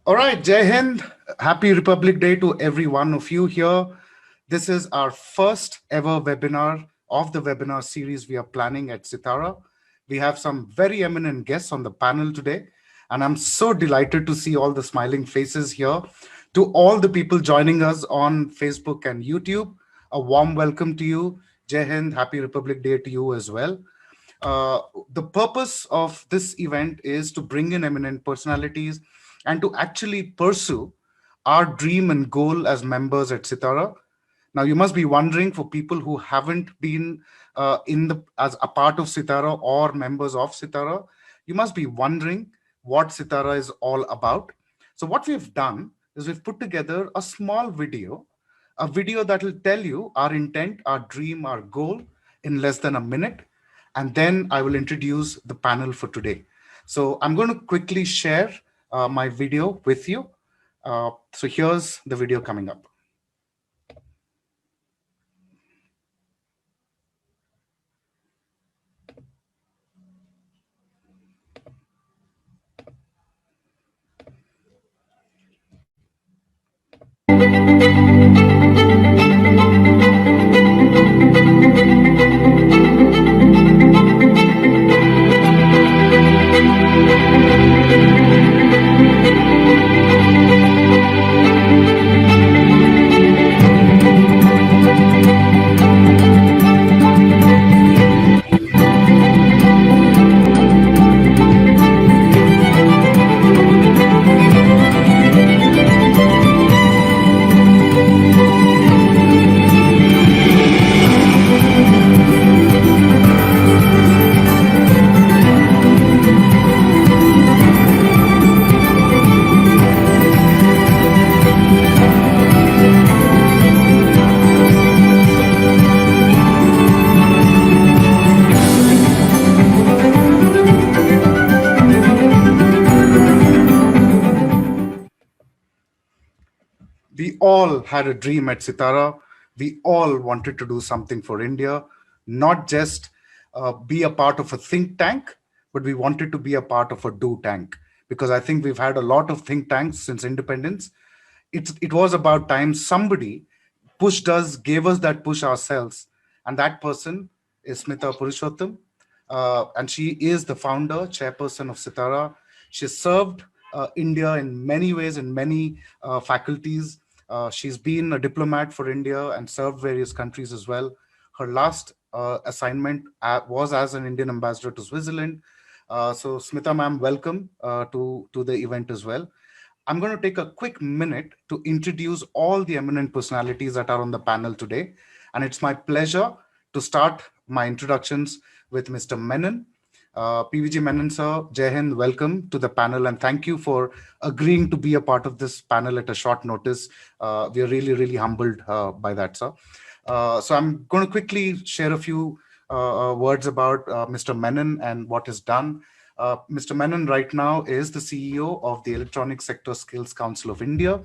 All right, Jai Hind. Happy Republic Day to every one of you here. This is our first ever webinar of the webinar series we are planning at Sitara. We have some very eminent guests on the panel today, and I'm so delighted to see all the smiling faces here. To all the people joining us on Facebook and YouTube, a warm welcome to you. Jai Hind, Happy Republic Day to you as well. Uh, the purpose of this event is to bring in eminent personalities and to actually pursue our dream and goal as members at Sitara. Now, you must be wondering, for people who haven't been in the as a part of Sitara or members of Sitara, you must be wondering what Sitara is all about. So, what we've done is we've put together a small video, a video that will tell you our intent, our dream, our goal in less than a minute. And then I will introduce the panel for today. So, I'm going to quickly share my video with you. So, here's the video coming up. We all had a dream at Sitara. We all wanted to do something for India, not just be a part of a think tank, but we wanted to be a part of a do tank. Because I think we've had a lot of think tanks since independence. It was about time somebody pushed us, gave us that push ourselves. And that person is Smita Purushottam. And she is the founder, chairperson of Sitara. She served India in many ways, in many faculties. She's been a diplomat for India and served various countries as well. Her last assignment was as an Indian ambassador to Switzerland. So, Smita ma'am, welcome to the event as well. I'm going to take a quick minute to introduce all the eminent personalities that are on the panel today. And it's my pleasure to start my introductions with Mr. Menon. PVG Menon, sir, Jai Hind, welcome to the panel. And thank you for agreeing to be a part of this panel at a short notice. We are really, really humbled by that, sir. So I'm going to quickly share a few words about Mr. Menon and what is done. Mr. Menon right now is the CEO of the Electronic Sector Skills Council of India.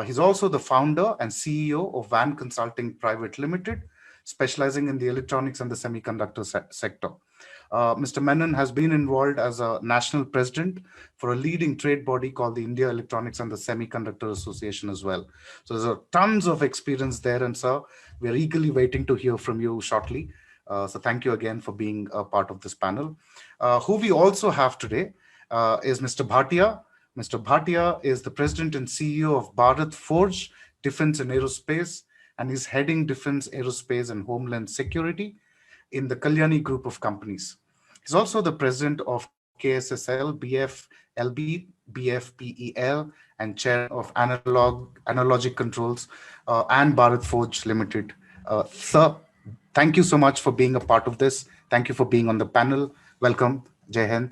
He's also the founder and CEO of VAN Consulting Private Limited, specializing in the electronics and the semiconductor sector. Mr. Menon has been involved as a national president for a leading trade body called the India Electronics and the Semiconductor Association as well. So there's tons of experience there, and sir, we're eagerly waiting to hear from you shortly. So thank you again for being a part of this panel. Who we also have today is Mr. Bhatia. Mr. Bhatia is the president and CEO of Bharat Forge Defense and Aerospace, and he's heading Defense, Aerospace, and Homeland Security in the Kalyani Group of companies. He's also the president of KSSL, BFLB, BFPEL, and chair of Analogic Controls and Bharat Forge Limited. Sir, thank you so much for being a part of this. Thank you for being on the panel. Welcome, Jai Hind.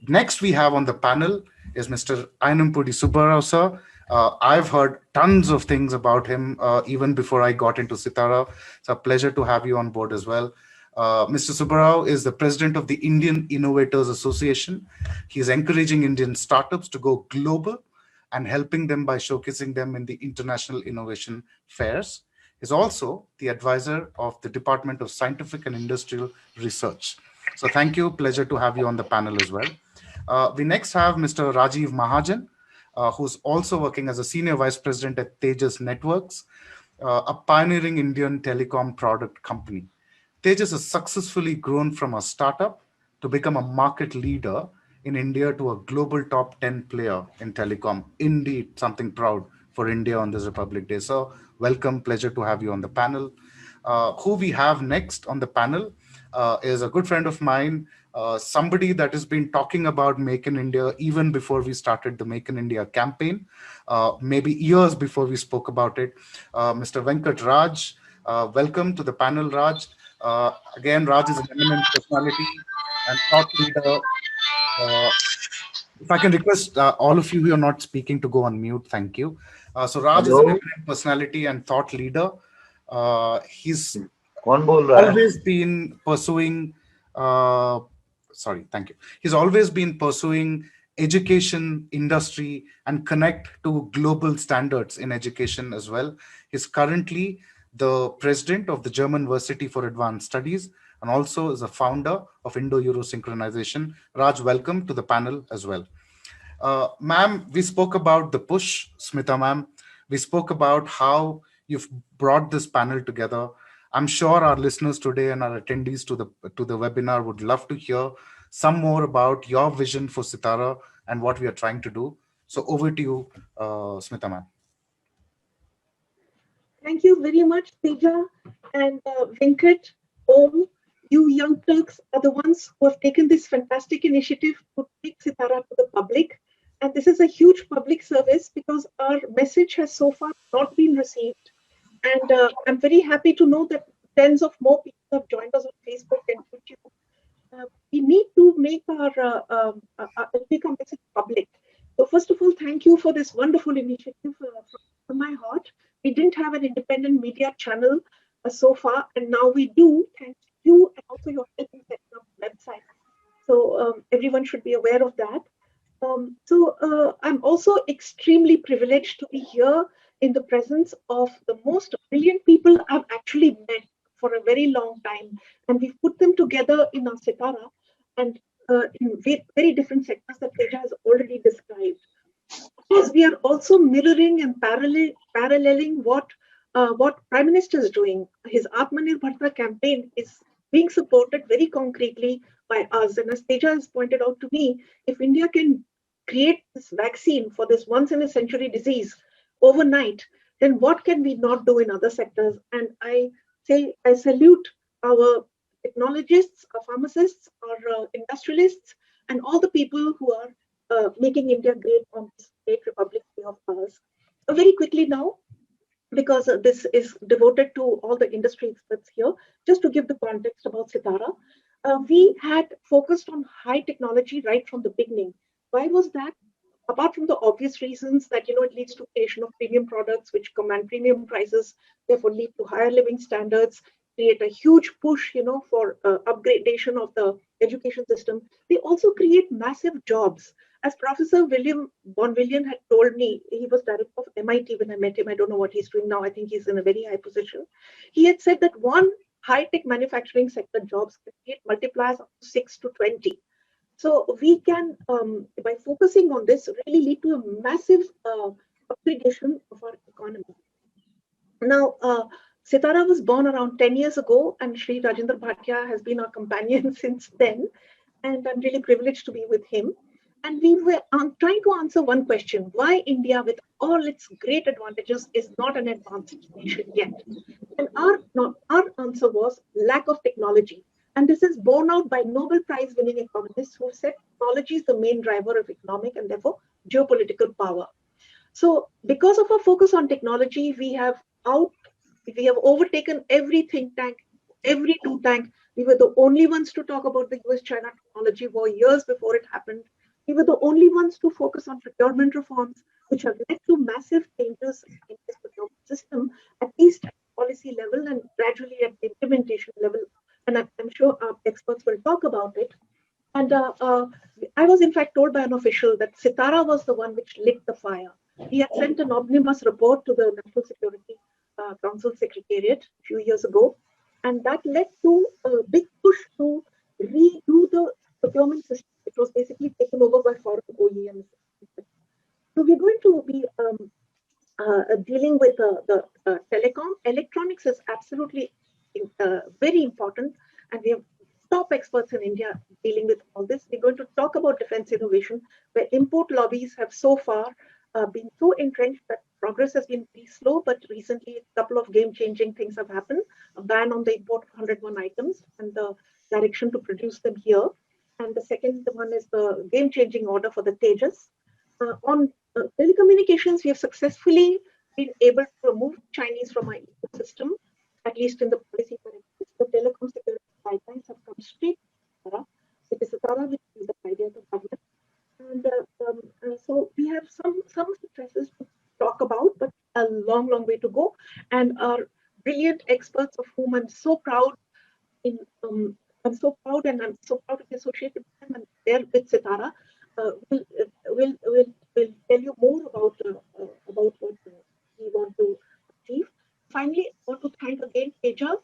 Next we have on the panel is Mr. Ayanampudi Subbarao, sir. I've heard tons of things about him even before I got into Sitara. It's a pleasure to have you on board as well. Mr. Subbarao is the president of the Indian Innovators Association. He's encouraging Indian startups to go global and helping them by showcasing them in the international innovation fairs. He's also the advisor of the Department of Scientific and Industrial Research. So thank you. Pleasure to have you on the panel as well. We next have Mr. Rajiv Mahajan. who's also working as a senior vice president at Tejas Networks, a pioneering Indian telecom product company. Tejas has successfully grown from a startup to become a market leader in India to a global top 10 player in telecom. Indeed, something proud for India on this Republic Day. So, welcome, pleasure to have you on the panel. Who we have next on the panel is a good friend of mine, somebody that has been talking about Make in India even before we started the Make in India campaign, maybe years before we spoke about it. Mr. Venkat Raj, welcome to the panel, Raj. Again, Raj is an eminent personality and thought leader. Uh, if I can request all of you who are not speaking to go on mute, thank you. So Raj is an hello eminent personality and thought leader. He's कौन बोल रहा है always been pursuing uh, sorry, thank you. He's always been pursuing education industry and connect to global standards in education as well. He's currently the president of the German University for Advanced Studies and also is a founder of Indo-Euro Synchronization. Raj, welcome to the panel as well. Ma'am, we spoke about the push, Smita ma'am. We spoke about how you've brought this panel together. I'm sure our listeners today and our attendees to the webinar would love to hear some more about your vision for Sitara and what we are trying to do. So over to you, Smita ma'am. Thank you very much, Teja and Venkat. Om, you young Turks are the ones who have taken this fantastic initiative to take Sitara to the public. And this is a huge public service because our message has so far not been received. And I'm very happy to know that tens of more people have joined us on Facebook and YouTube. We need to make our message public. So first of all, thank you for this wonderful initiative from my heart. We didn't have an independent media channel so far, and now we do, thanks to you and also your help in setting up the website. So everyone should be aware of that. I'm also extremely privileged to be here in the presence of the most brilliant people I've actually met for a very long time. And we've put them together in our Sitara and in very different sectors that Teja has already described. Yes, we are also mirroring and paralleling what Prime Minister is doing. His Atmanirbharta campaign is being supported very concretely by us. And as Teja has pointed out to me, if India can create this vaccine for this once in a century disease overnight, then what can we not do in other sectors? And I salute our technologists, our pharmacists, our industrialists, and all the people who are making India great on this great Republic Day of ours. Very quickly now, because this is devoted to all the industry experts here, just to give the context about Sitara, we had focused on high technology right from the beginning. Why was that? Apart from the obvious reasons that it leads to creation of premium products which command premium prices, therefore lead to higher living standards, create a huge push for upgradation of the education system. They also create massive jobs. As Professor William Bonvillian had told me, he was director of MIT when I met him. I don't know what he's doing now. I think he's in a very high position. He had said that one high-tech manufacturing sector jobs can create multipliers up to 6 to 20. So we can, by focusing on this, really lead to a massive upgradation of our economy. Now, Sitara was born around 10 years ago, and Sri Rajendra Bhatia has been our companion since then. And I'm really privileged to be with him. And we were trying to answer one question: why India, with all its great advantages, is not an advanced nation yet? And our answer was lack of technology. And this is borne out by Nobel Prize winning economists who said technology is the main driver of economic and therefore geopolitical power. So because of our focus on technology, we have overtaken every think tank, every do tank. We were the only ones to talk about the US-China technology war years before it happened. We were the only ones to focus on procurement reforms, which have led to massive changes in this procurement system, at least at policy level and gradually at the implementation level. And I'm sure our experts will talk about it. And I was in fact told by an official that Sitara was the one which lit the fire. He had sent an omnibus report to the National Security Council Secretariat a few years ago, and that led to a big push to redo the procurement system. It was basically taken over by foreign OEMs. So we're going to be dealing with the telecom. Electronics is absolutely very important, and we have top experts in India dealing with all this. We're going to talk about defense innovation, where import lobbies have so far been so entrenched that progress has been pretty slow, but recently a couple of game-changing things have happened. A ban on the import of 101 items and the direction to produce them here. And the second one is the game-changing order for the Tejas. On telecommunications, we have successfully been able to remove Chinese from our ecosystem, at least in the policy directives. The telecom security guidelines have come straight to Sitara. It is Sitara which is the idea of the government. And so we have some successes to talk about, but a long way to go. And our brilliant experts, of whom I'm so proud in I'm so proud and I'm so proud to be associated with them and they're with Sitara. Will tell you more about what we want to achieve. Finally, I want to thank again Teja,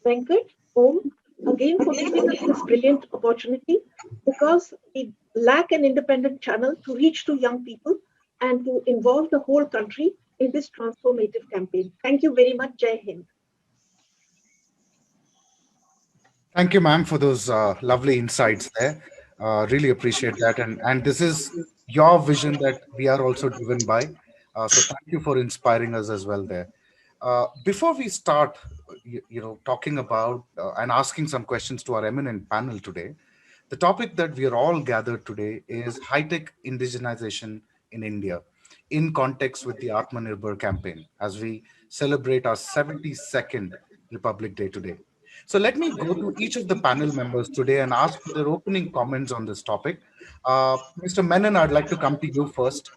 Venkat, Om, again for giving us this brilliant opportunity, because we lack an independent channel to reach to young people and to involve the whole country in this transformative campaign. Thank you very much. Jai Hind. Thank you, ma'am, for those lovely insights there. Really appreciate that. And this is your vision that we are also driven by. So thank you for inspiring us as well there. Before we start, talking about and asking some questions to our eminent panel today, the topic that we are all gathered today is high-tech indigenization in India, in context with the Atmanirbhar campaign, as we celebrate our 72nd Republic Day today. So let me go to each of the panel members today and ask for their opening comments on this topic. Mr. Menon, I'd like to come to you first.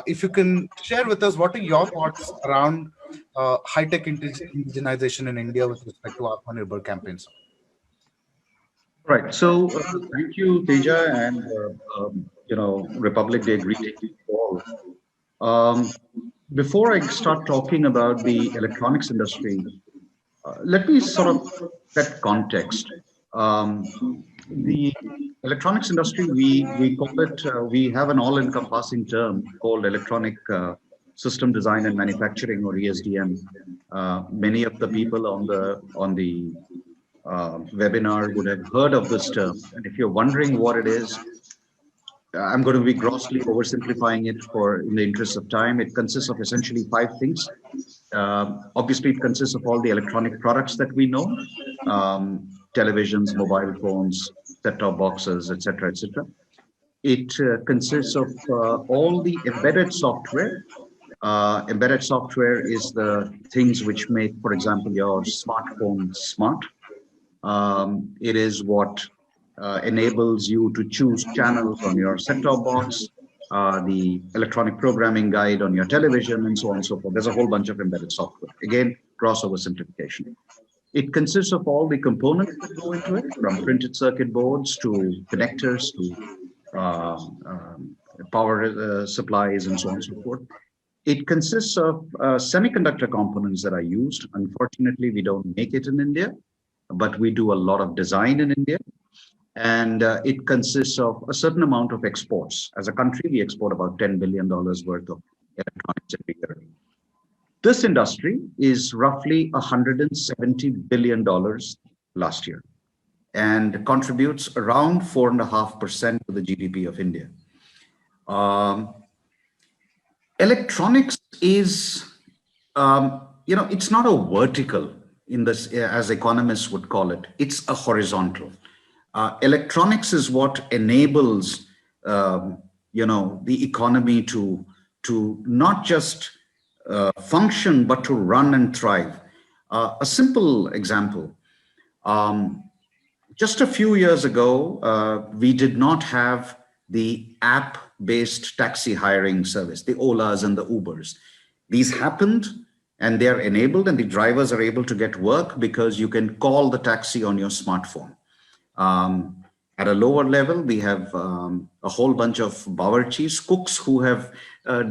If you can share with us, what are your thoughts around high-tech indigenization in India with respect to Atmanirbhar campaigns? Right. So thank you, Teja, and Republic Day greetings to all. Before I start talking about the electronics industry, let me sort of set context. The electronics industry, we call it, we have an all-encompassing term called electronic system design and manufacturing, or ESDM. Many of the people on the webinar would have heard of this term, and if you're wondering what it is, I'm going to be grossly oversimplifying it in the interest of time. It consists of essentially 5 things. Obviously, it consists of all the electronic products that we know, televisions, mobile phones, set-top boxes, etc., etc. It consists of all the embedded software. Embedded software is the things which make, for example, your smartphone smart. It is what enables you to choose channels on your set-top box, the electronic programming guide on your television, and so on and so forth. There's a whole bunch of embedded software. Again, crossover simplification. It consists of all the components that go into it, from printed circuit boards to connectors to power supplies, and so on and so forth. It consists of semiconductor components that are used. Unfortunately, we don't make it in India, but we do a lot of design in India. And it consists of a certain amount of exports. As a country, we export about $10 billion worth of electronics every year. This industry is roughly $170 billion last year and contributes around 4.5% to the GDP of India. Electronics is, it's not a vertical in this, as economists would call it. It's a horizontal. Electronics is what enables, the economy to not just function, but to run and thrive. A simple example, just a few years ago, we did not have the app-based taxi hiring service, the Olas and the Ubers. These happened and they're enabled, and the drivers are able to get work because you can call the taxi on your smartphone. At a lower level, we have a whole bunch of bawarchis, cooks who have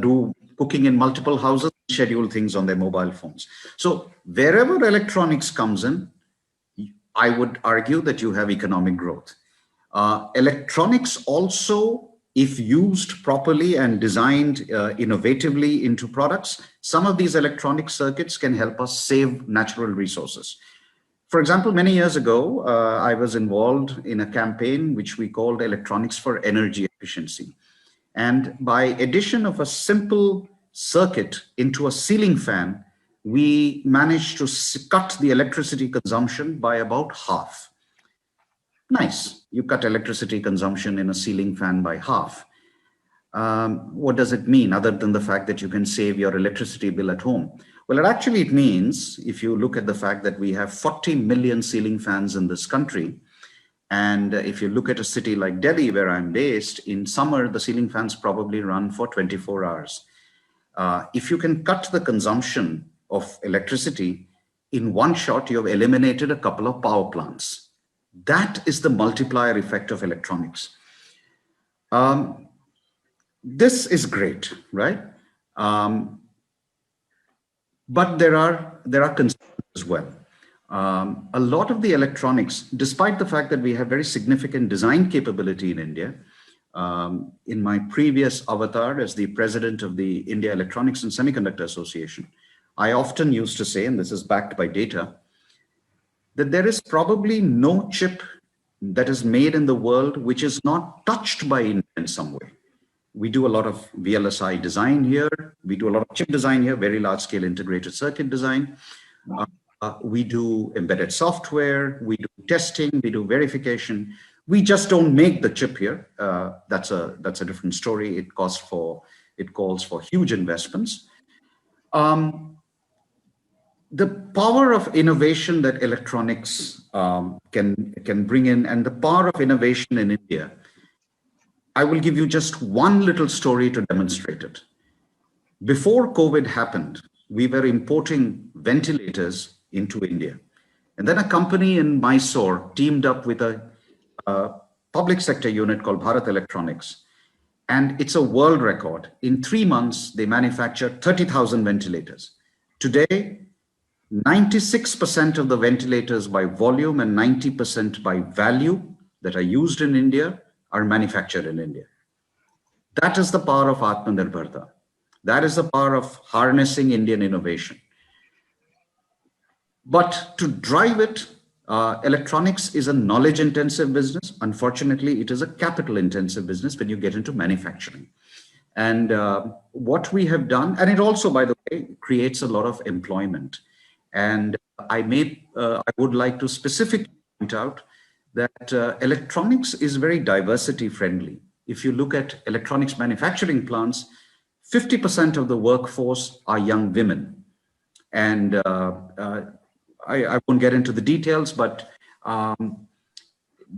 do cooking in multiple houses, schedule things on their mobile phones. So wherever electronics comes in, I would argue that you have economic growth. Electronics also if used properly and designed innovatively into products, some of these electronic circuits can help us save natural resources. For example, many years ago, I was involved in a campaign which we called Electronics for Energy Efficiency. And by addition of a simple circuit into a ceiling fan, we managed to cut the electricity consumption by about half. Nice, you cut electricity consumption in a ceiling fan by half. What does it mean other than the fact that you can save your electricity bill at home? Well, it means, if you look at the fact that we have 40 million ceiling fans in this country, and if you look at a city like Delhi, where I'm based, in summer, the ceiling fans probably run for 24 hours. If you can cut the consumption of electricity in one shot, you have eliminated a couple of power plants. That is the multiplier effect of electronics. This is great, right? But there are concerns as well. A lot of the electronics, despite the fact that we have very significant design capability in India, in my previous avatar as the president of the India Electronics and Semiconductor Association, I often used to say, and this is backed by data, that there is probably no chip that is made in the world which is not touched by India in some way. We do a lot of VLSI design here. We do a lot of chip design here, very large scale integrated circuit design. We do embedded software, we do testing, we do verification. We just don't make the chip here. That's a different story. It calls for huge investments. The power of innovation that electronics can bring in, and the power of innovation in India, I will give you just one little story to demonstrate it. Before COVID happened, we were importing ventilators into India. And then a company in Mysore teamed up with a public sector unit called Bharat Electronics. And it's a world record. In 3 months, they manufactured 30,000 ventilators. Today, 96% of the ventilators by volume and 90% by value that are used in India are manufactured in India. That is the power of Atmanirbharta. That is the power of harnessing Indian innovation. But to drive it, electronics is a knowledge-intensive business. Unfortunately, it is a capital-intensive business when you get into manufacturing. And what we have done, and it also, by the way, creates a lot of employment. And I would like to specifically point out that electronics is very diversity friendly. If you look at electronics manufacturing plants, 50% of the workforce are young women. And I won't get into the details, but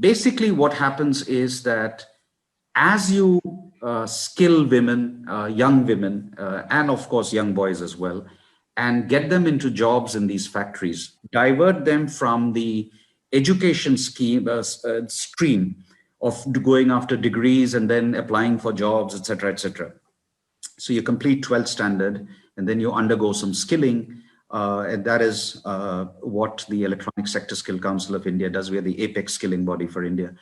basically what happens is that as you skill women, young women, and of course young boys as well, and get them into jobs in these factories, divert them from the education stream of going after degrees and then applying for jobs, etc., etc. So you complete 12th standard and then you undergo some skilling. And that is what the Electronic Sector Skill Council of India does. We are the apex skilling body for India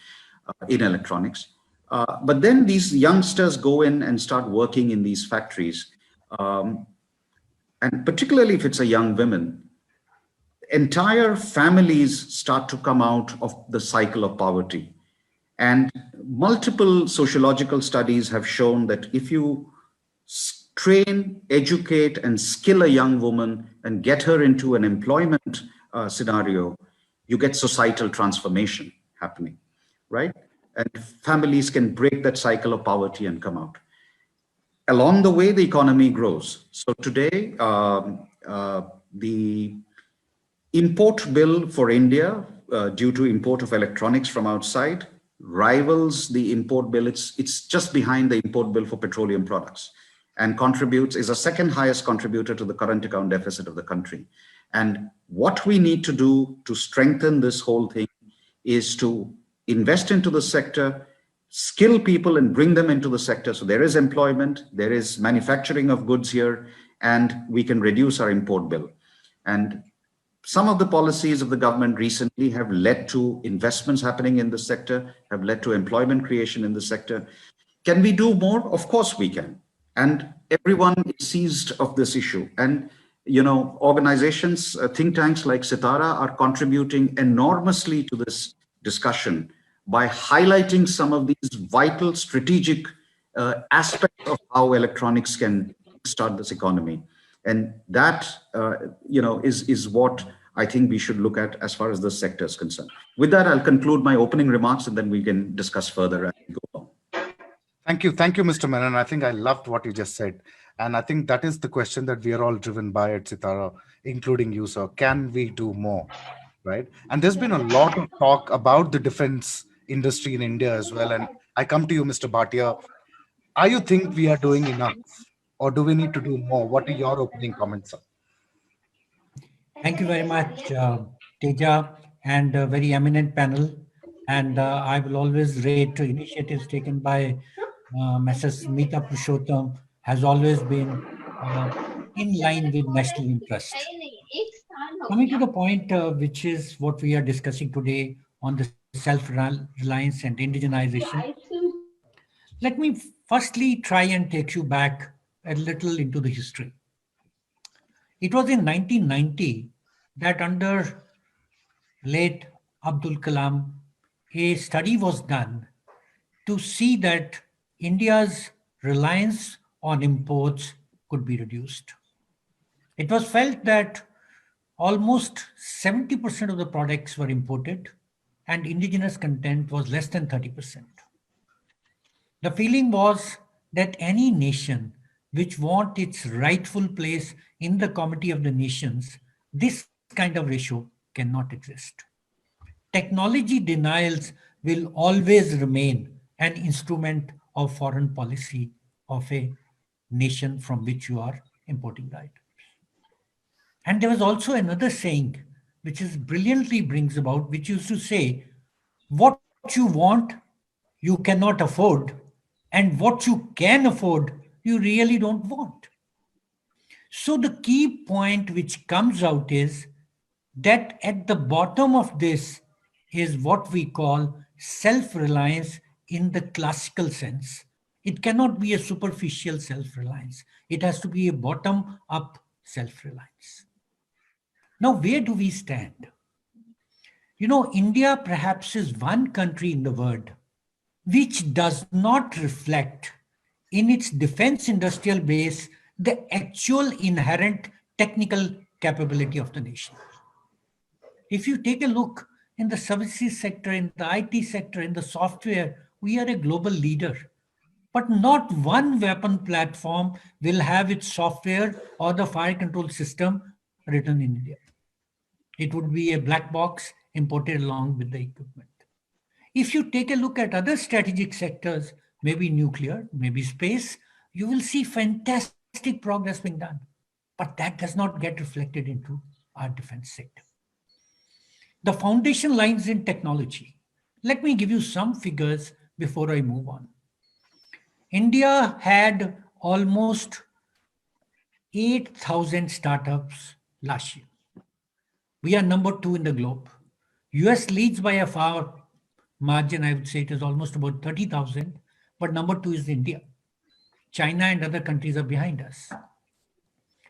in electronics. But then these youngsters go in and start working in these factories. And particularly if it's a young woman, entire families start to come out of the cycle of poverty. And multiple sociological studies have shown that if you train, educate, and skill a young woman and get her into an employment scenario, you get societal transformation happening, right? And families can break that cycle of poverty and come out. Along the way, the economy grows. So today, the import bill for India, due to import of electronics from outside, rivals the import bill. It's just behind the import bill for petroleum products, and is the second highest contributor to the current account deficit of the country. And what we need to do to strengthen this whole thing is to invest into the sector, skill people and bring them into the sector. So there is employment, there is manufacturing of goods here, and we can reduce our import bill. And some of the policies of the government recently have led to investments happening in the sector, have led to employment creation in the sector. Can we do more? Of course we can. And everyone is seized of this issue. And, organizations, think tanks like Sitara are contributing enormously to this discussion by highlighting some of these vital strategic aspects of how electronics can start this economy. And that, is what I think we should look at as far as the sector is concerned. With that, I'll conclude my opening remarks and then we can discuss further as we go along. Thank you, Mr. Menon. I think I loved what you just said. And I think that is the question that we are all driven by at Sitara, including you, sir. Can we do more? Right? And there's been a lot of talk about the defense industry in India as well. And I come to you, Mr. Bhatia. Are you think we are doing enough? Or do we need to do more? What are your opening comments, sir? Thank you very much, Teja, and a very eminent panel. And I will always rate initiatives taken by Mrs. Meeta Purushottam has always been in line with national interest. Coming to the point, which is what we are discussing today on the self-reliance and indigenization, let me firstly try and take you back a little into the history. It was in 1990 that under late Abdul Kalam, a study was done to see that India's reliance on imports could be reduced. It was felt that almost 70% of the products were imported and indigenous content was less than 30%. The feeling was that any nation which wants its rightful place in the Committee of the Nations, this kind of ratio cannot exist. Technology denials will always remain an instrument of foreign policy of a nation from which you are importing the items. And there was also another saying, which is brilliantly brings about, which used to say, what you want, you cannot afford, and what you can afford, you really don't want. So the key point which comes out is that at the bottom of this is what we call self-reliance in the classical sense. It cannot be a superficial self-reliance. It has to be a bottom-up self-reliance. Now, where do we stand? India perhaps is one country in the world which does not reflect in its defense industrial base the actual inherent technical capability of the nation. If you take a look in the services sector, in the IT sector, in the software, we are a global leader. But not one weapon platform will have its software or the fire control system written in India. It would be a black box imported along with the equipment. If you take a look at other strategic sectors, maybe nuclear, maybe space, you will see fantastic progress being done. But that does not get reflected into our defense sector. The foundation lies in technology. Let me give you some figures before I move on. India had almost 8,000 startups last year. We are number 2 in the globe. US leads by a far margin. I would say it is almost about 30,000, but number 2 is India. China and other countries are behind us.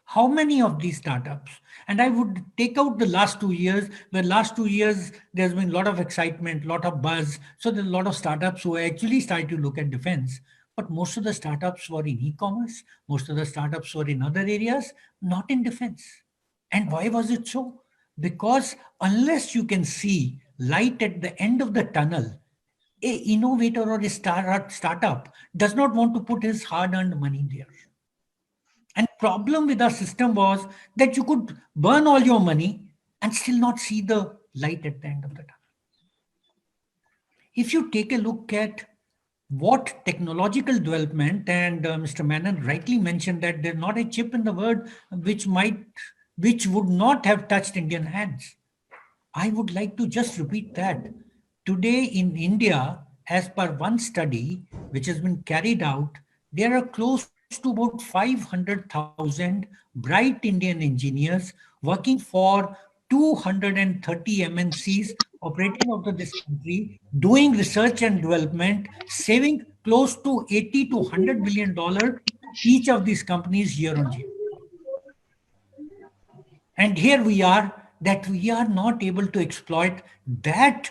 How many of these startups? And I would take out the last 2 years, where last 2 years, there's been a lot of excitement, a lot of buzz. So there's a lot of startups who actually started to look at defense. But most of the startups were in e-commerce. Most of the startups were in other areas, not in defense. And why was it so? Because unless you can see light at the end of the tunnel, an innovator or a startup does not want to put his hard-earned money there. And problem with our system was that you could burn all your money and still not see the light at the end of the tunnel. If you take a look at what technological development, and Mr. Menon rightly mentioned that there's not a chip in the world which would not have touched Indian hands. I would like to just repeat that. Today in India, as per one study which has been carried out, there are close to about 500,000 bright Indian engineers working for 230 MNCs operating out of this country, doing research and development, saving close to 80 to $100 billion each of these companies year on year. And here we are, that we are not able to exploit that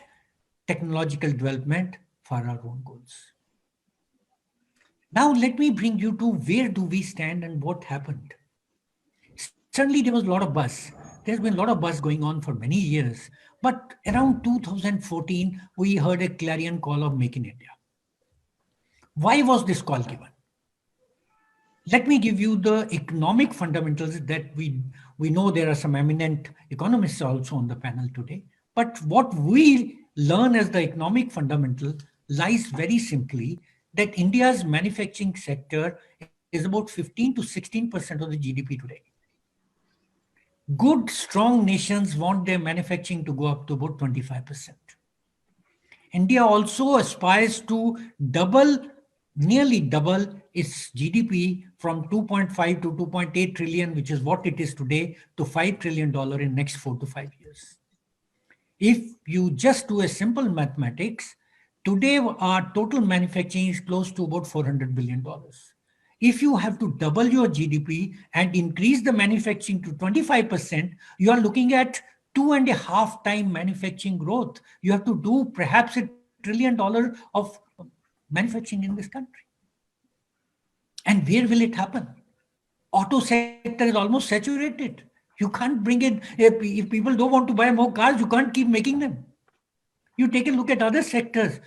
technological development for our own goals. Now let me bring you to where do we stand and what happened. Certainly there was a lot of buzz. There's been a lot of buzz going on for many years. But around 2014, we heard a clarion call of Make in India. Why was this call given? Let me give you the economic fundamentals that we know. There are some eminent economists also on the panel today. But what we learn as the economic fundamental lies very simply that India's manufacturing sector is about 15 to 16% of the GDP today. Good, strong nations want their manufacturing to go up to about 25%. India also aspires to nearly double its GDP from 2.5 to 2.8 trillion, which is what it is today, to $5 trillion in next 4 to 5 years. If you just do a simple mathematics, today our total manufacturing is close to about $400 billion. If you have to double your GDP and increase the manufacturing to 25%, you are looking at 2.5 times manufacturing growth. You have to do perhaps $1 trillion of manufacturing in this country. And where will it happen? Auto sector is almost saturated. You can't bring in, if people don't want to buy more cars, you can't keep making them. You take a look at other sectors.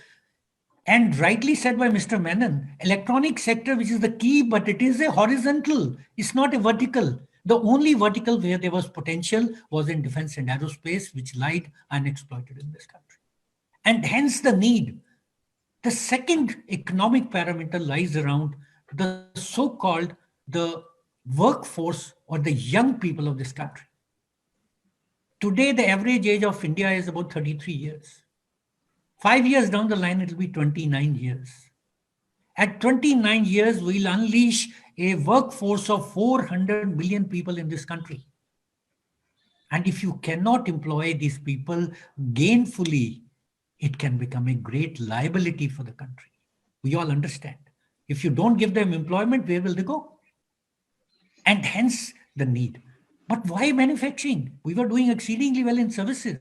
And rightly said by Mr. Menon, electronic sector, which is the key, but it is a horizontal. It's not a vertical. The only vertical where there was potential was in defense and aerospace, which lied unexploited in this country. And hence the need. The second economic parameter lies around the so-called the workforce or the young people of this country. Today, the average age of India is about 33 years. 5 years down the line, it will be 29 years. At 29 years, we'll unleash a workforce of 400 million people in this country. And if you cannot employ these people gainfully, it can become a great liability for the country. We all understand. If you don't give them employment, where will they go? And hence the need. But why manufacturing? We were doing exceedingly well in services.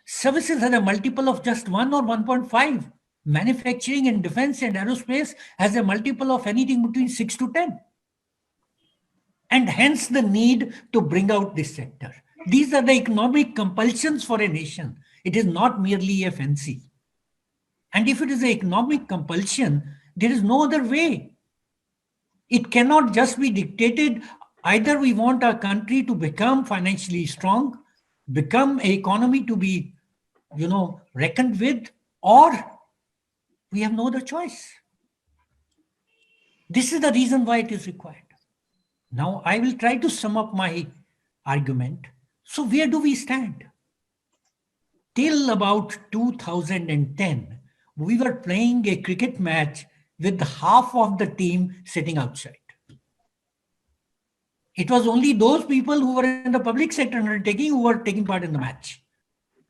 Services had a multiple of just 1 or 1.5. Manufacturing in defense and aerospace has a multiple of anything between 6 to 10. And hence the need to bring out this sector. These are the economic compulsions for a nation. It is not merely a fancy. And if it is an economic compulsion, there is no other way. It cannot just be dictated. Either we want our country to become financially strong, become an economy to be, reckoned with, or we have no other choice. This is the reason why it is required. Now, I will try to sum up my argument. So where do we stand? Till about 2010, we were playing a cricket match with half of the team sitting outside. It was only those people who were in the public sector undertaking who were taking part in the match.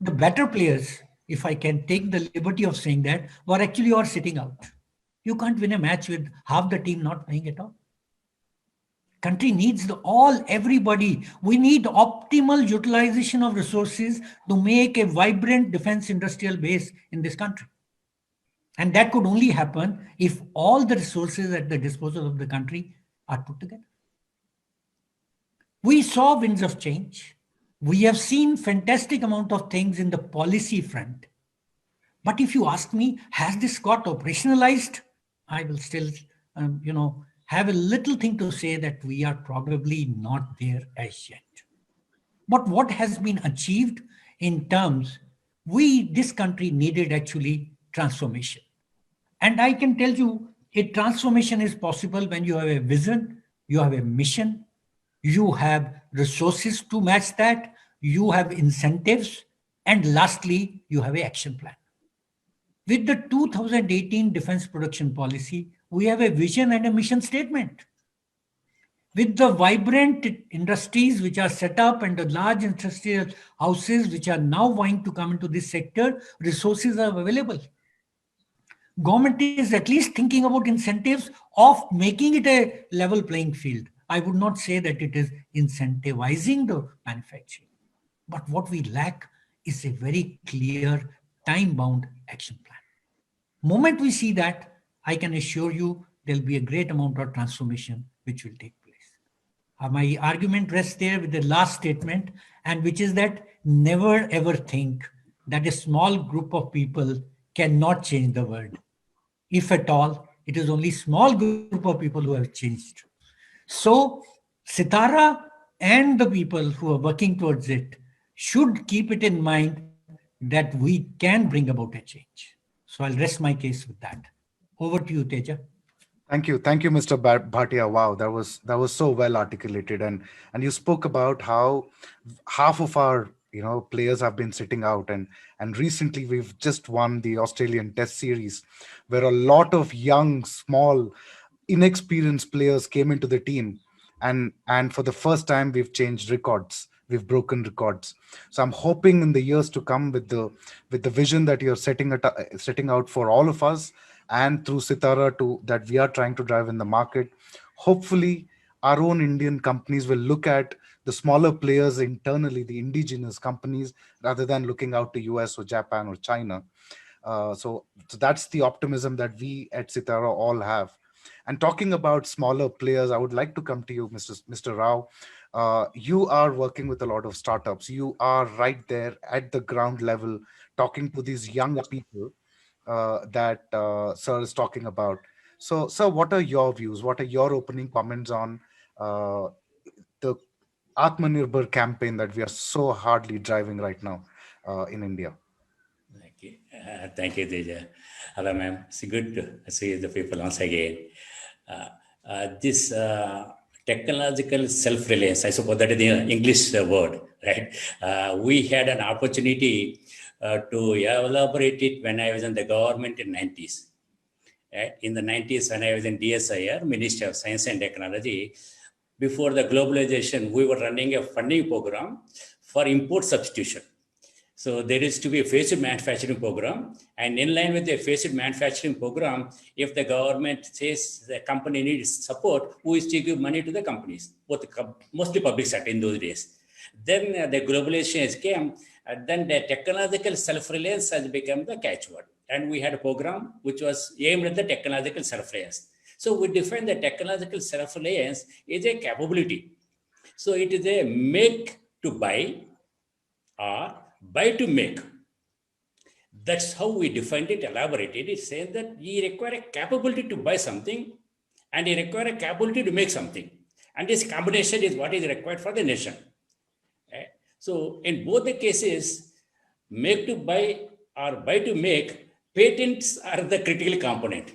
The better players, if I can take the liberty of saying that, were actually all sitting out. You can't win a match with half the team not playing at all. Country needs everybody. We need optimal utilization of resources to make a vibrant defense industrial base in this country. And that could only happen if all the resources at the disposal of the country are put together. We saw winds of change. We have seen fantastic amount of things in the policy front. But if you ask me, has this got operationalized? I will still, have a little thing to say that we are probably not there as yet. But what has been achieved in terms, this country needed actually transformation. And I can tell you, a transformation is possible when you have a vision, you have a mission, you have resources to match that, you have incentives, and lastly, you have an action plan. With the 2018 Defense Production Policy, we have a vision and a mission statement. With the vibrant industries which are set up and the large industrial houses which are now wanting to come into this sector, resources are available. government is at least thinking about incentives of making it a level playing field. I would not say that it is incentivizing the manufacturing. But what we lack is a very clear time-bound action plan. Moment we see that, I can assure you there'll be a great amount of transformation which will take place. My argument rests there with the last statement, and which is that never ever think that a small group of people cannot change the world. If at all, it is only small group of people who have changed. So Sitara and the people who are working towards it should keep it in mind that we can bring about a change. So I'll rest my case with that. Over to you, Teja. Thank you, Mr. Bhatia. Wow, that was so well articulated, and you spoke about how half of our players have been sitting out, and recently we've just won the Australian Test Series, where a lot of young, small, inexperienced players came into the team, and for the first time we've changed records. We've broken records. So I'm hoping in the years to come, with the vision that you're setting out for all of us, and through Sitara to that we are trying to drive in the market, hopefully our own Indian companies will look at the smaller players internally, the indigenous companies, rather than looking out to US or Japan or China. So that's the optimism that we at Sitara all have. And talking about smaller players, I would like to come to you, Mr. Rao. You are working with a lot of startups. You are right there at the ground level, talking to these young people that Sir is talking about. So, Sir, what are your views? What are your opening comments on the Atmanirbhar campaign that we are so hardly driving right now in India? Thank you, Teja. Hello, ma'am. It's good to see the people once again. This technological self-reliance, I suppose that is the English word, right? We had an opportunity to elaborate it when I was in the government in 90s. In the 90s, when I was in DSIR, Ministry of Science and Technology, before the globalization, we were running a funding program for import substitution. So there is to be a phased manufacturing program, and in line with the phased manufacturing program, if the government says the company needs support, who is to give money to the companies, mostly public sector in those days. Then the globalization came, then the technological self-reliance has become the catchword. And we had a program which was aimed at the technological self-reliance. So we define the technological self-reliance as a capability. So it is a make to buy or buy to make. That's how we defined it, elaborated it, saying that you require a capability to buy something and you require a capability to make something. And this combination is what is required for the nation. So in both the cases, make to buy or buy to make, patents are the critical component.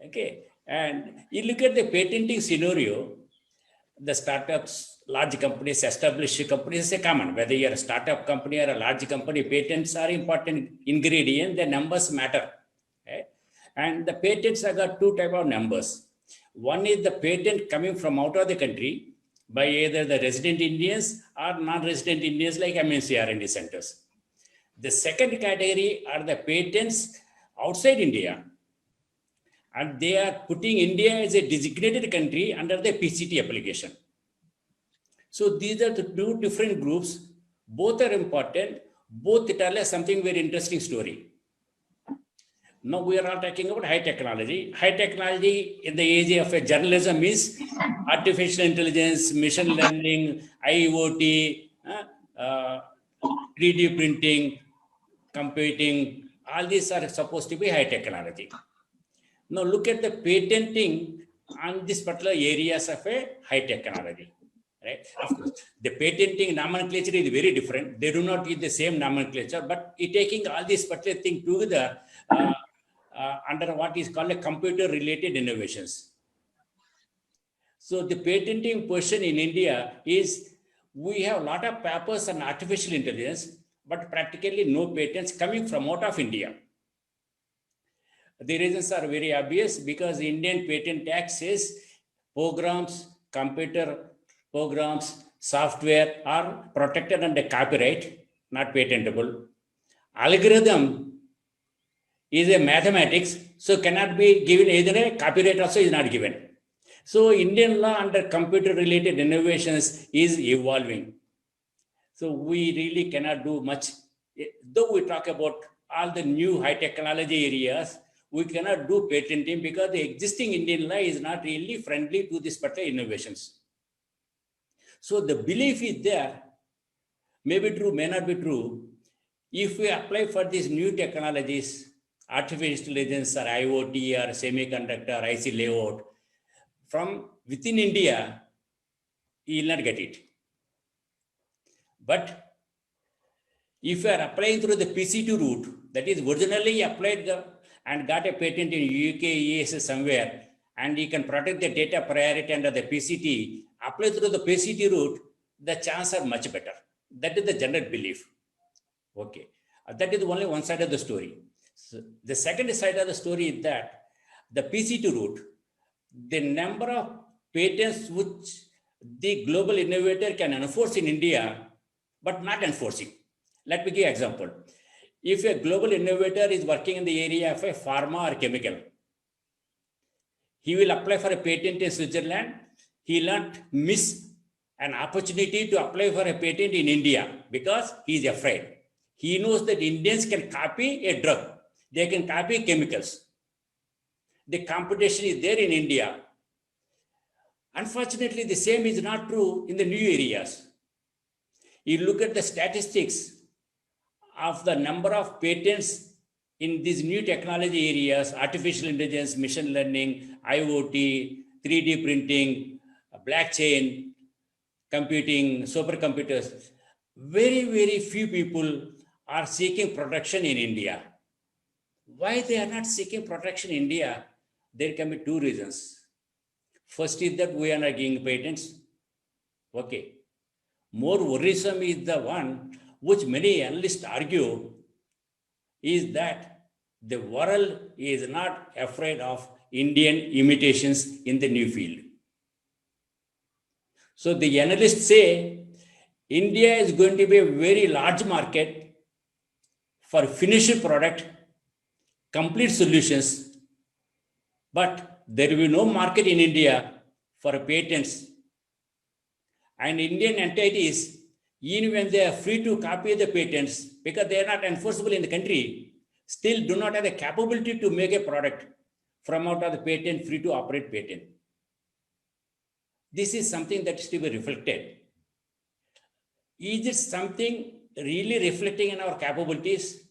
Okay, and you look at the patenting scenario, the startups, large companies, established companies is a common. Whether you're a startup company or a large company, patents are important ingredient. The numbers matter. Okay? And the patents have got two type of numbers. One is the patent coming from out of the country by either the resident Indians or non-resident Indians like MNC R&D centers. The second category are the patents outside India. And they are putting India as a designated country under the PCT application. So these are the two different groups. Both are important. Both tell us something very interesting story. Now we are all talking about high technology. High technology in the age of journalism is artificial intelligence, machine learning, IoT, 3D printing, computing. All these are supposed to be high technology. Now look at the patenting on this particular areas of a high technology, right? Of course, the patenting nomenclature is very different. They do not use the same nomenclature, but taking all these particular things together under what is called a computer-related innovations. So the patenting question in India is we have a lot of papers on artificial intelligence, but practically no patents coming from out of India. The reasons are very obvious because the Indian Patent Act says programs, computer programs, software are protected under copyright, not patentable. Algorithm is a mathematics, so cannot be given either a copyright also is not given. So Indian law under computer related innovations is evolving. So we really cannot do much. Though we talk about all the new high technology areas, we cannot do patenting because the existing Indian law is not really friendly to this particular innovations. So the belief is there, may be true, may not be true. If we apply for these new technologies, artificial intelligence or IoT or semiconductor, IC layout, from within India, you will not get it. But if you are applying through the PCT route, that is originally applied and got a patent in UK, ES somewhere, and you can protect the data priority under the PCT, apply through the PCT route, the chances are much better. That is the general belief. Okay. That is only one side of the story. So the second side of the story is that the PCT route, the number of patents which the global innovator can enforce in India, but not enforcing. Let me give an example. If a global innovator is working in the area of a pharma or chemical, he will apply for a patent in Switzerland. He will not miss an opportunity to apply for a patent in India because he is afraid. He knows that Indians can copy a drug. They can copy chemicals. The competition is there in India. Unfortunately, the same is not true in the new areas. You look at the statistics of the number of patents in these new technology areas, artificial intelligence, machine learning, IoT, 3D printing, blockchain, computing, supercomputers. Very, very few people are seeking protection in India. Why they are not seeking protection in India? There can be two reasons. First is that we are not giving patents. Okay. More worrisome is the one which many analysts argue is that the world is not afraid of Indian imitations in the new field. So the analysts say India is going to be a very large market for finished product, complete solutions, but there will be no market in India for patents. And Indian entities, even when they are free to copy the patents, because they are not enforceable in the country, still do not have the capability to make a product from out of the patent, free to operate patent. This is something that is to be reflected. Is it something really reflecting in our capabilities?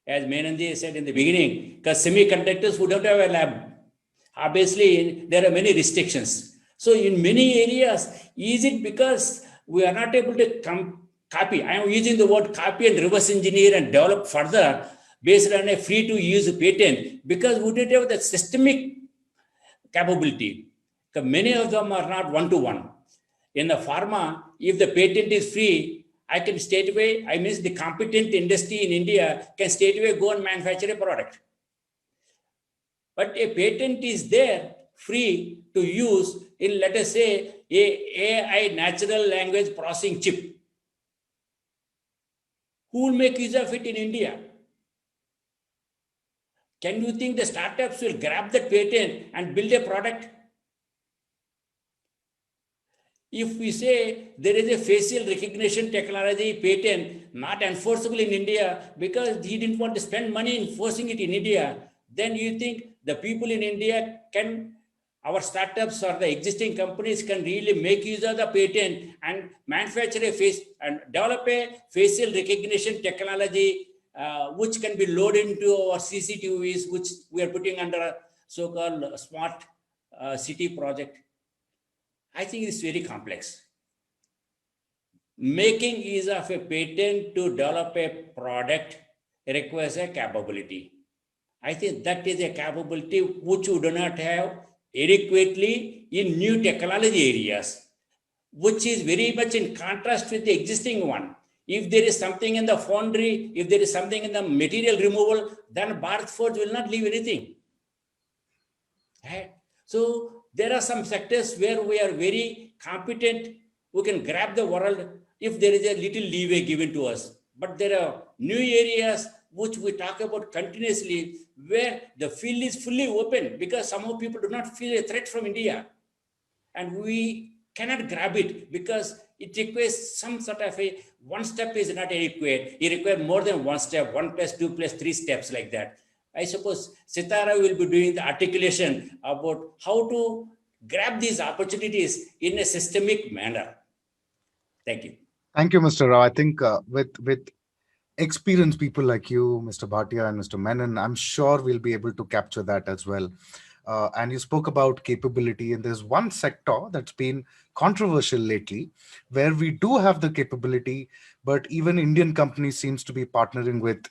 As Menanji said in the beginning, because semiconductors, we don't have a lab. Obviously, there are many restrictions. So in many areas, is it because we are not able to copy? I am using the word copy and reverse engineer and develop further based on a free to use patent because we don't have the systemic capability. Because many of them are not one-to-one. In the pharma, if the patent is free, I can straightaway, I mean the competent industry in India can straightaway go and manufacture a product. But a patent is there free to use in, let us say, a AI natural language processing chip. Who will make use of it in India? Can you think the startups will grab that patent and build a product? If we say there is a facial recognition technology patent not enforceable in India because he didn't want to spend money enforcing it in India, then you think the people in India can, our startups or the existing companies can really make use of the patent and manufacture a face and develop a facial recognition technology which can be loaded into our CCTVs, which we are putting under a so-called smart city project. I think it's very complex. Making use of a patent to develop a product requires a capability. I think that is a capability which we do not have adequately in new technology areas, which is very much in contrast with the existing one. If there is something in the foundry, if there is something in the material removal, then Bharat Forge will not leave anything. Right? So there are some sectors where we are very competent, we can grab the world if there is a little leeway given to us. But there are new areas which we talk about continuously, where the field is fully open because somehow people do not feel a threat from India. And we cannot grab it because it requires some sort of a one step is not adequate. It requires more than one step, 1+2+3 steps like that. I suppose Sitara will be doing the articulation about how to grab these opportunities in a systemic manner. Thank you. Thank you, Mr. Rao. I think with experienced people like you, Mr. Bhatia and Mr. Menon, I'm sure we'll be able to capture that as well. And you spoke about capability, and there's one sector that's been controversial lately, where we do have the capability, but even Indian companies seems to be partnering with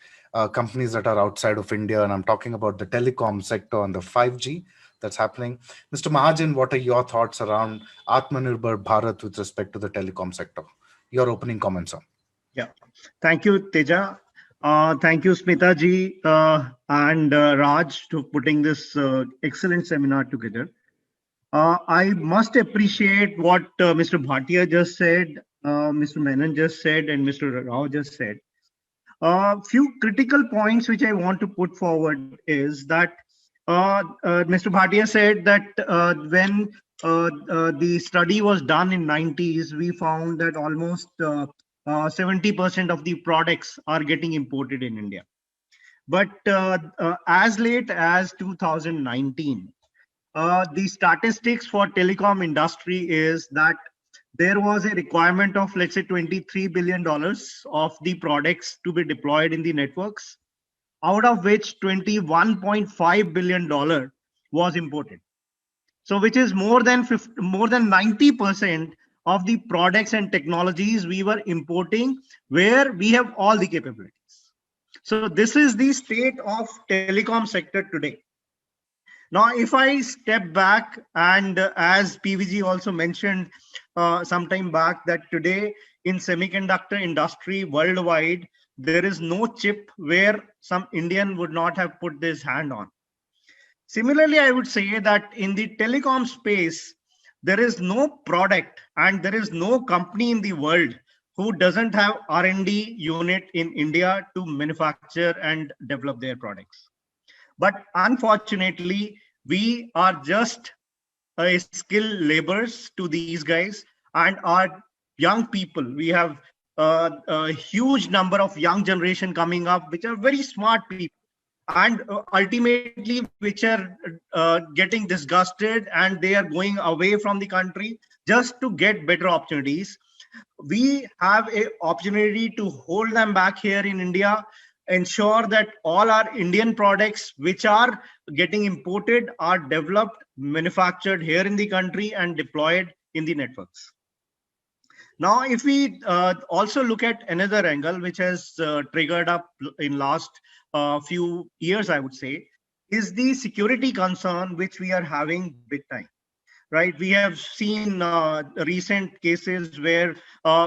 companies that are outside of India. And I'm talking about the telecom sector and the 5G that's happening. Mr. Mahajan, what are your thoughts around Atmanirbhar Bharat with respect to the telecom sector? Your opening comments, sir. Yeah, thank you, Teja. Thank you, Smita ji and Raj, to putting this excellent seminar together. I must appreciate what Mr. Bhatia just said, Mr. Menon just said, and Mr. Rao just said. Few critical points which I want to put forward is that Mr. Bhatia said that when the study was done in 90s, we found that almost 70% of the products are getting imported in India. But as late as 2019, the statistics for telecom industry is that there was a requirement of, let's say, $23 billion of the products to be deployed in the networks, out of which $21.5 billion was imported. So which is more than 90% of the products and technologies we were importing where we have all the capabilities. So this is the state of telecom sector today. Now, if I step back, and as PVG also mentioned some time back, that today in semiconductor industry worldwide, there is no chip where some Indian would not have put his hand on. Similarly, I would say that in the telecom space, there is no product and there is no company in the world who doesn't have R&D unit in India to manufacture and develop their products. But unfortunately, we are just skilled laborers to these guys, and our young people, we have a huge number of young generation coming up, which are very smart people, and ultimately which are getting disgusted, and they are going away from the country just to get better opportunities. We have an opportunity to hold them back here in India, ensure that all our Indian products which are getting imported are developed, manufactured here in the country and deployed in the networks. Now, if we also look at another angle which has triggered up in last few years, I would say, is the security concern which we are having big time. Right, we have seen recent cases where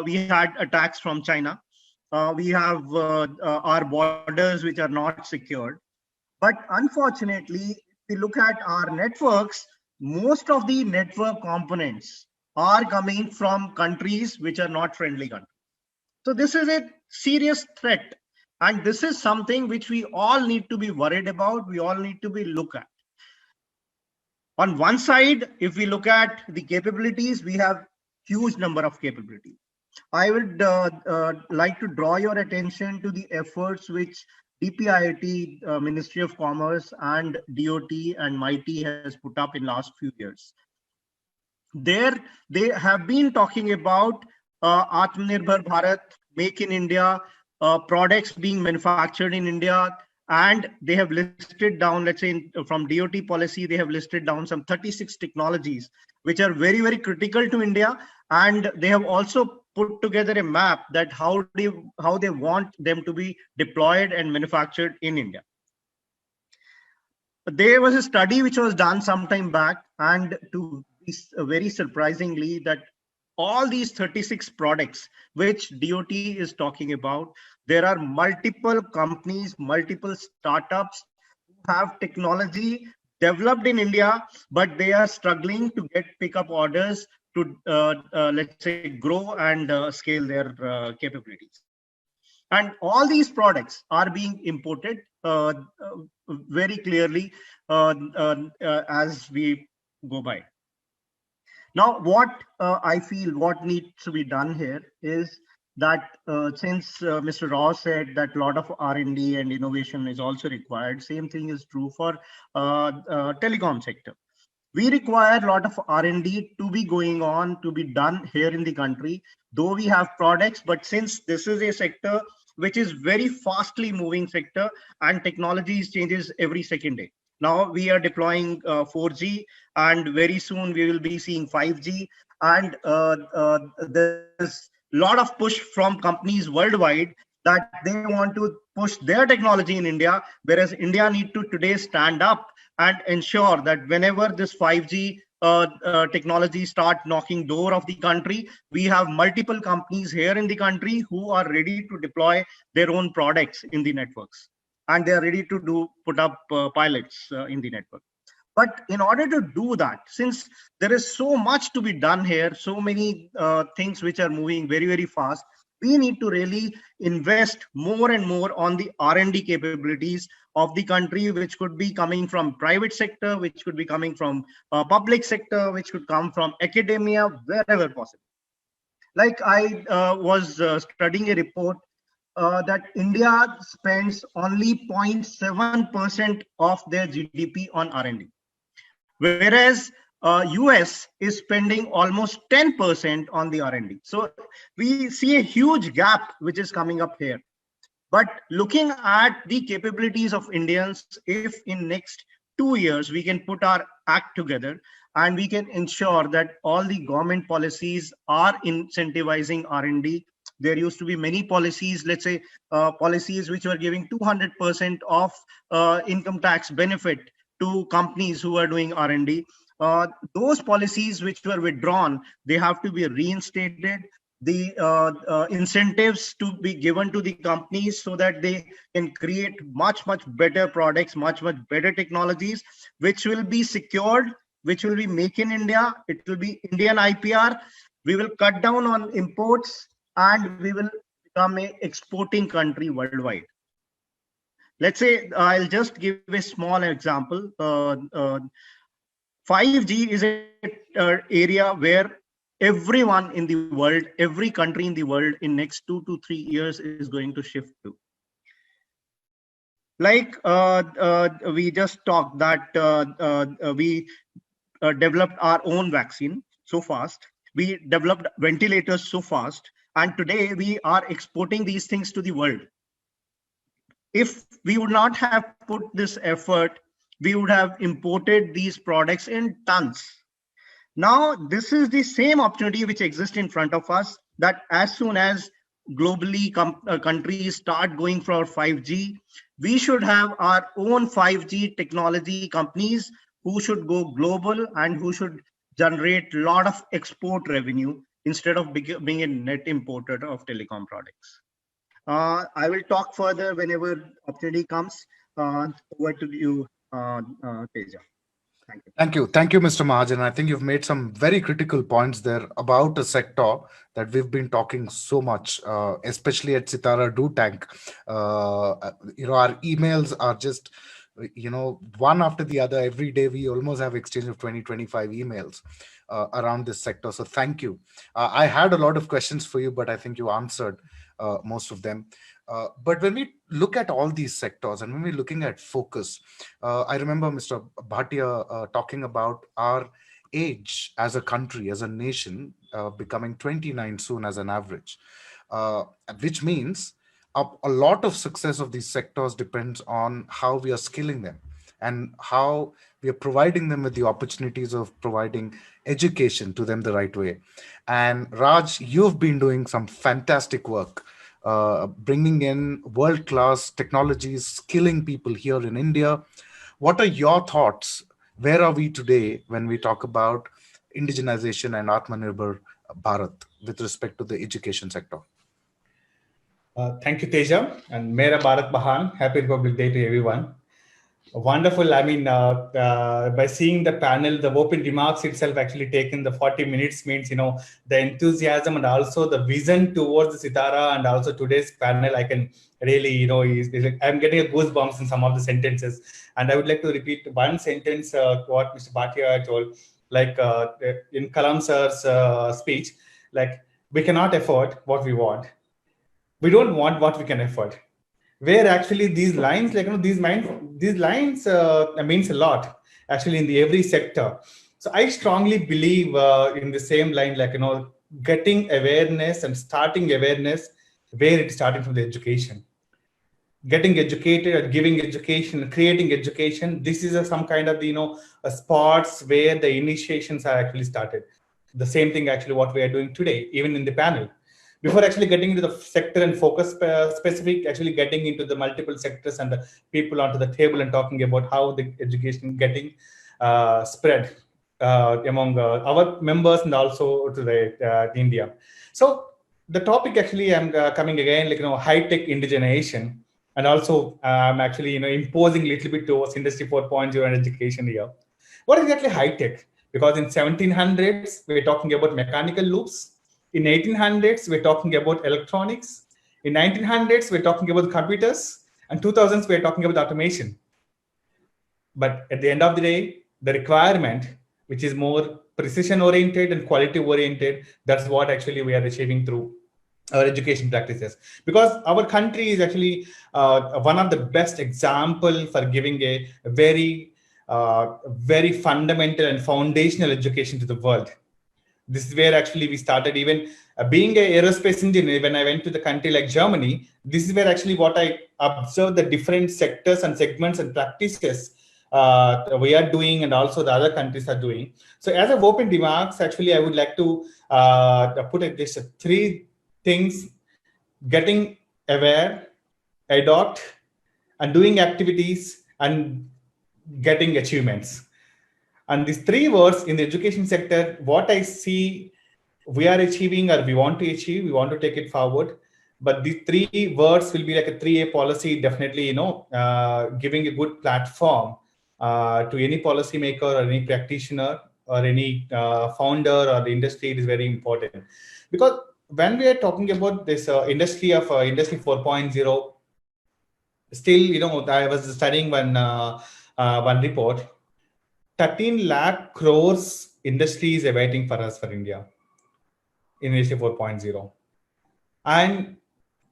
we had attacks from China. We have our borders which are not secured. But unfortunately, if we look at our networks, most of the network components are coming from countries which are not friendly countries. So this is a serious threat. And this is something which we all need to be worried about. We all need to be look at. On one side, if we look at the capabilities, we have huge number of capabilities. I would like to draw your attention to the efforts which DPIIT, Ministry of Commerce, and DOT and MIT has put up in last few years. There, they have been talking about Atmanirbhar Bharat, Make in India, products being manufactured in India, and they have listed down, let's say from DOT policy, they have listed down some 36 technologies which are very, very critical to India. And they have also put together a map that how they want them to be deployed and manufactured in India. There was a study which was done some time back, and to very surprisingly that all these 36 products which DOT is talking about, there are multiple companies, multiple startups who have technology developed in India, but they are struggling to pick up orders to let's say grow and scale their capabilities. And all these products are being imported very clearly as we go by. Now, what I feel what needs to be done here is that since Mr. Rao said that a lot of R&D and innovation is also required, same thing is true for telecom sector. We require a lot of R&D to be going on, to be done here in the country, though we have products, but since this is a sector which is very fastly moving sector and technologies changes every second day. Now we are deploying 4G, and very soon we will be seeing 5G, and there's a lot of push from companies worldwide that they want to push their technology in India, whereas India need to today stand up and ensure that whenever this 5G technology start knocking door of the country, we have multiple companies here in the country who are ready to deploy their own products in the networks, and they are ready to put up pilots in the network. But in order to do that, since there is so much to be done here, so many things which are moving very, very fast, we need to really invest more and more on the R&D capabilities of the country, which could be coming from private sector, which could be coming from public sector, which could come from academia, wherever possible. Like I was studying a report that India spends only 0.7% of their GDP on R&D, whereas US is spending almost 10% on the R&D. So we see a huge gap which is coming up here. But looking at the capabilities of Indians, if in next 2 years we can put our act together and we can ensure that all the government policies are incentivizing R&D. There used to be many policies, let's say policies which were giving 200% of income tax benefit to companies who are doing R&D. Those policies which were withdrawn, they have to be reinstated. The incentives to be given to the companies so that they can create much better products, much better technologies, which will be secured, which will be make in India. It will be Indian IPR. We will cut down on imports and we will become an exporting country worldwide. Let's say, I'll just give a small example. 5G is an area where everyone in the world, every country in the world in next 2 to 3 years is going to shift to. Like we just talked that we developed our own vaccine so fast. We developed ventilators so fast. And today we are exporting these things to the world. If we would not have put this effort, we would have imported these products in tons. Now, this is the same opportunity which exists in front of us, that as soon as globally countries start going for 5G, we should have our own 5G technology companies who should go global and who should generate a lot of export revenue instead of being a net importer of telecom products. I will talk further whenever opportunity comes. Over to you, Teja. Thank you. Thank you, Mr. Mahajan. I think you've made some very critical points there about a sector that we've been talking so much, especially at Sitara Do Tank. Our emails are just, one after the other. Every day we almost have exchange of 20-25 emails around this sector. So thank you. I had a lot of questions for you, but I think you answered most of them. But when we look at all these sectors and when we're looking at focus, I remember Mr. Bhatia talking about our age as a country, as a nation, becoming 29 soon as an average, which means a lot of success of these sectors depends on how we are skilling them and how we are providing them with the opportunities of providing education to them the right way. And Raj, you've been doing some fantastic work, bringing in world-class technologies, skilling people here in India. What are your thoughts? Where are we today when we talk about indigenization and Atmanirbhar Bharat with respect to the education sector? Thank you, Teja, and Mera Bharat Mahan. Happy Republic Day to everyone. Wonderful. I mean, by seeing the panel, the open remarks itself actually taken the 40 minutes means, the enthusiasm and also the vision towards the Sitara and also today's panel, I can really, I'm getting a goosebumps in some of the sentences. And I would like to repeat one sentence, what Mr. Bhatia told, like in Kalam sir's speech, like, we cannot afford what we want. We don't want what we can afford. Where actually these lines, like these lines means a lot actually in the every sector. So I strongly believe in the same line, like getting awareness and starting awareness where it's starting from the education. Getting educated and giving education, creating education. This is some kind of spots where the initiations are actually started. The same thing actually what we are doing today, even in the panel. Before actually getting into the sector and focus specific, actually getting into the multiple sectors and the people onto the table and talking about how the education getting spread among our members and also to the India. So the topic actually I'm coming again, like high-tech indigenization, and also I'm actually imposing a little bit towards Industry 4.0 and education here. What is exactly high-tech? Because in 1700s we're talking about mechanical loops. In 1800s, we're talking about electronics. In 1900s, we're talking about computers. And 2000s, we're talking about automation. But at the end of the day, the requirement, which is more precision-oriented and quality-oriented, that's what actually we are achieving through our education practices. Because our country is actually one of the best example for giving a very, very fundamental and foundational education to the world. This is where actually we started. Even being an aerospace engineer, when I went to the country like Germany, this is where actually what I observed the different sectors and segments and practices we are doing and also the other countries are doing. So as of open remarks, actually, I would like to put it this three things: getting aware, adopt, and doing activities and getting achievements. And these three words in the education sector, what I see we are achieving or we want to achieve, we want to take it forward. But these three words will be like a 3A policy, definitely, giving a good platform to any policymaker or any practitioner or any founder or the industry. It is very important. Because when we are talking about this industry of Industry 4.0, still, I was studying one report. 13 lakh crores industry is awaiting for us for India in Industry 4.0. And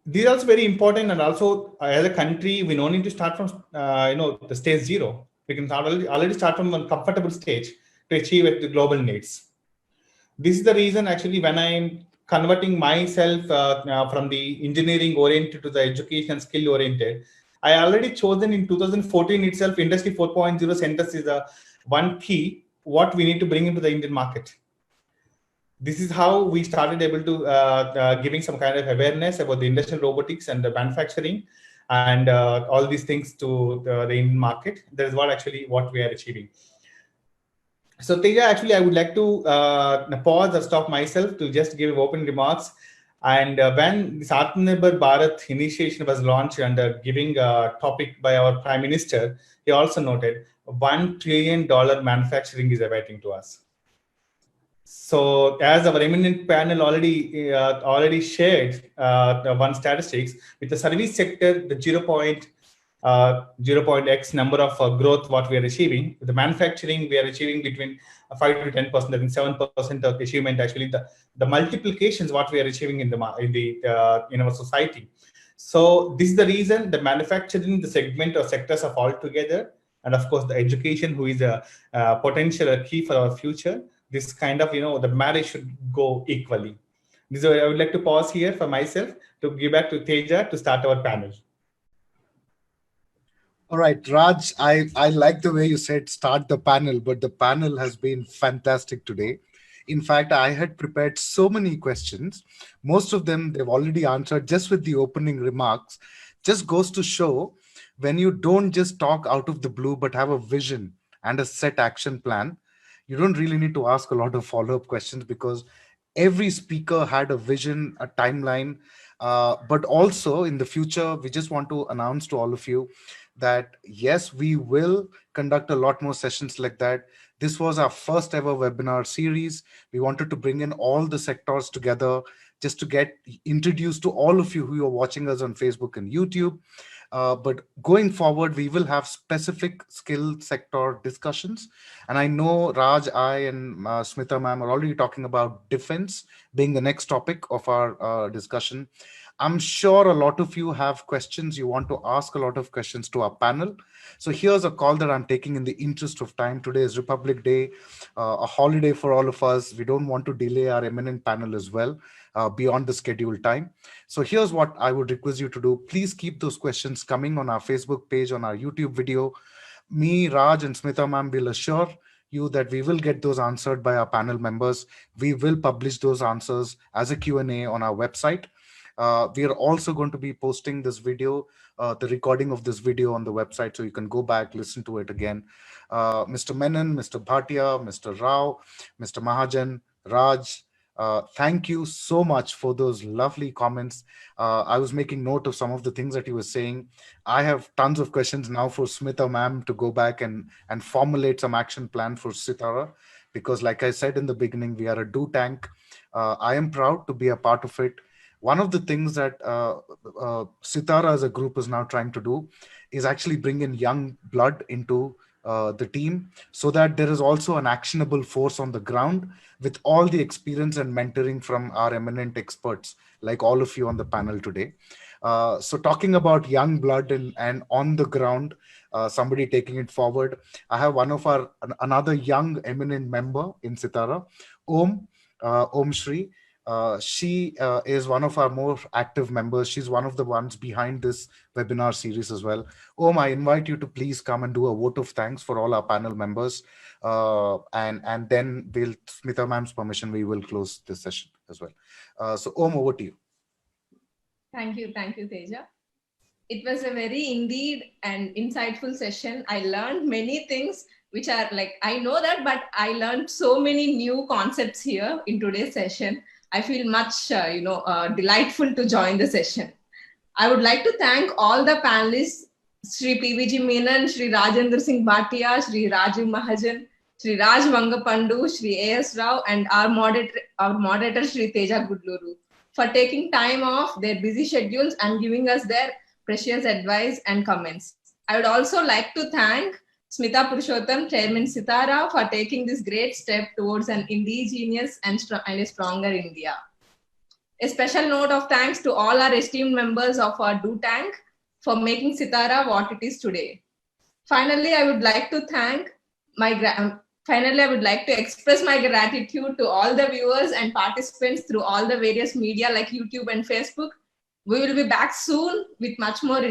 these are also very important. And also as a country, we don't need to start from, the stage zero. We can already start from a comfortable stage to achieve the global needs. This is the reason actually when I'm converting myself from the engineering oriented to the education skill oriented, I already chosen in 2014 itself, Industry 4.0 centers is one key what we need to bring into the Indian market. This is how we started able to giving some kind of awareness about the industrial robotics and the manufacturing and all these things to the Indian market. That is what we are achieving. So Teja, actually, I would like to pause or stop myself to just give open remarks. And when this Atmanirbhar Bharat initiation was launched and giving a topic by our Prime Minister, he also noted $1 trillion manufacturing is awaiting to us. So as our eminent panel already shared one statistics with the service sector, the 0.x number of growth what we are achieving. With the manufacturing, we are achieving between 5 to 10%, I think 7% of achievement. Actually, the multiplications what we are achieving in our society. So this is the reason the manufacturing, the segment or sectors are all together, and of course the education, who is a potential key for our future. This kind of the marriage should go equally. This is where I would like to pause here for myself to give back to Teja to start our panel. All right, Raj, I like the way you said start the panel, but the panel has been fantastic today. In fact, I had prepared so many questions. Most of them they've already answered just with the opening remarks. Just goes to show when you don't just talk out of the blue, but have a vision and a set action plan, you don't really need to ask a lot of follow-up questions because every speaker had a vision, a timeline. But also in the future, we just want to announce to all of you that yes, we will conduct a lot more sessions like that. This was our first ever webinar series. We wanted to bring in all the sectors together just to get introduced to all of you who are watching us on Facebook and YouTube. But going forward, we will have specific skill sector discussions. And I know Raj, I, and Smita ma'am are already talking about defense being the next topic of our discussion. I'm sure a lot of you have questions. You want to ask a lot of questions to our panel. So here's a call that I'm taking in the interest of time. Today is Republic Day, a holiday for all of us. We don't want to delay our eminent panel as well beyond the scheduled time. So here's what I would request you to do. Please keep those questions coming on our Facebook page, on our YouTube video. Me, Raj, and Smita ma'am will assure you that we will get those answered by our panel members. We will publish those answers as a Q&A on our website. We are also going to be posting this video, the recording of this video on the website, so you can go back, listen to it again. Mr. Menon, Mr. Bhatia, Mr. Rao, Mr. Mahajan, Raj, thank you so much for those lovely comments. I was making note of some of the things that you were saying. I have tons of questions now for Smita ma'am to go back and formulate some action plan for Sitara, because like I said in the beginning, we are a do tank. I am proud to be a part of it. One of the things that Sitara as a group is now trying to do is actually bring in young blood into the team, so that there is also an actionable force on the ground with all the experience and mentoring from our eminent experts, like all of you on the panel today. So talking about young blood and on the ground, somebody taking it forward, I have another young eminent member in Sitara, Om Shri. She is one of our more active members. She's one of the ones behind this webinar series as well. I invite you to please come and do a vote of thanks for all our panel members. And then with Smita ma'am's permission, we will close this session as well. So over to you. Thank you, Teja. It was a very indeed and insightful session. I learned many things which are like, I know that, but I learned so many new concepts here in today's session. I feel much, delightful to join the session. I would like to thank all the panelists, Sri PVG Menon, Sri Rajendra Singh Bhatia, Sri Raju Mahajan, Sri Raj Vangapandu, Sri A.S. Rao, and our moderator Sri Teja Gudluru, for taking time off their busy schedules and giving us their precious advice and comments. I would also like to thank Smita Purushottam, Chairman Sitara, for taking this great step towards an indigenous and a stronger India. A special note of thanks to all our esteemed members of our Do Tank for making Sitara what it is today. Finally, I would like to express my gratitude to all the viewers and participants through all the various media like YouTube and Facebook. We will be back soon with much more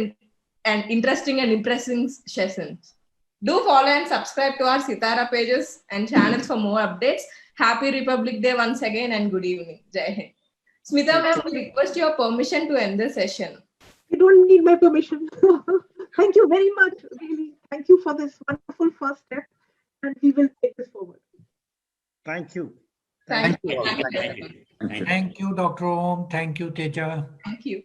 interesting and impressive sessions. Do follow and subscribe to our Sitara pages and channels for more updates. Happy Republic Day once again and good evening. Jai Hind. Smita ma'am, we request your permission to end the session. You don't need my permission. Thank you very much. Really, thank you for this wonderful first step, and we will take this forward. Thank you. Thank you. Thank you, Dr. Om. Thank you, Teja. Thank you.